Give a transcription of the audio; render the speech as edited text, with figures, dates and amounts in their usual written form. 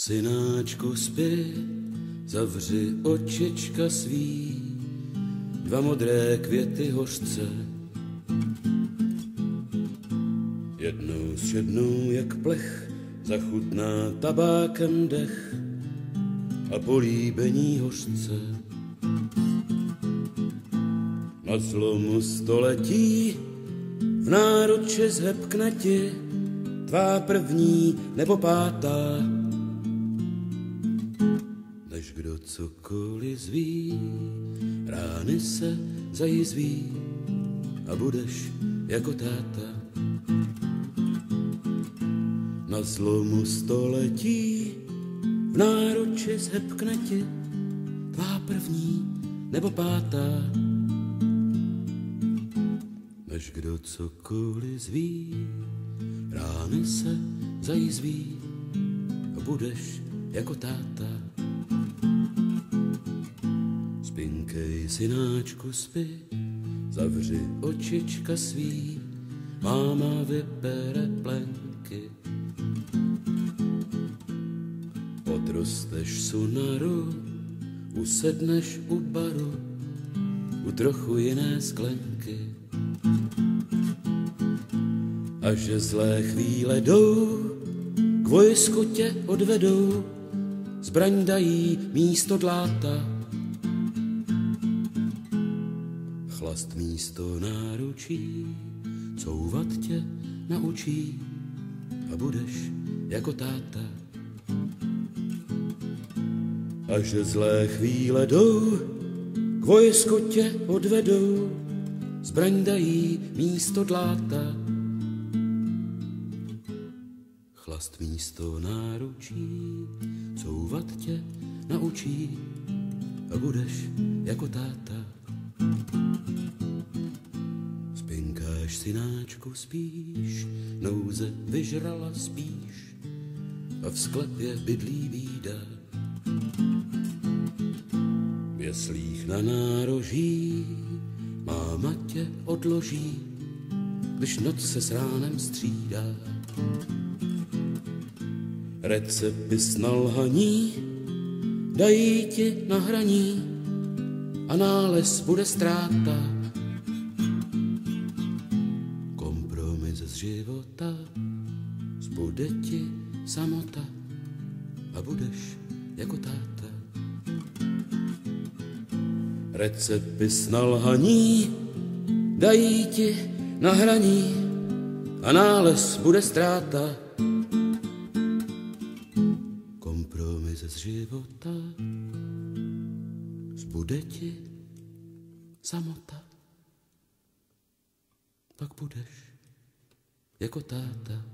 Synáčku, spi, zavři očička svý, dva modré květy hořce. Jednou zšednou jak plech, zachutná tabákem dech a políbení hořce. Na zlomu století v náruči zhebkne ti tvá první nebo pátá. Než kdo cokoliv zví, rány se zajizví a budeš jako táta. Na zlomu století v náruči zhebkne ti tvá první nebo pátá. Než kdo cokoliv zví, rány se zajizví a budeš jako táta. Spinkej, synáčku, spi, zavři očička svý, máma vypere plenky. Odrosteš sunaru, usedneš u baru, u trochu jiné sklenky. A že zlé chvíle jdou, k vojsku tě odvedou, zbraň dají místo dláta. Chlast místo náručí, couvat tě naučí a budeš jako táta. A že zlé chvíle jdou, k vojsku tě odvedou, zbraň dají místo dláta. Chlast místo náručí, couvat tě naučí a budeš jako táta. Spinkáš, synáčku, spíš, nouze vyžrala spíš a v sklepě bydlí bída. V jeslích na nároží máma tě odloží, když noc se s ránem střídá. Recepty s nalhaní dají ti na hraní a nález bude ztráta. Kompromis z života, zbude ti samota a budeš jako táta. Recepty s nalhaní dají ti na hraní a nález bude ztráta. Kompromis z života, zbude ti samota, pak budeš jako táta.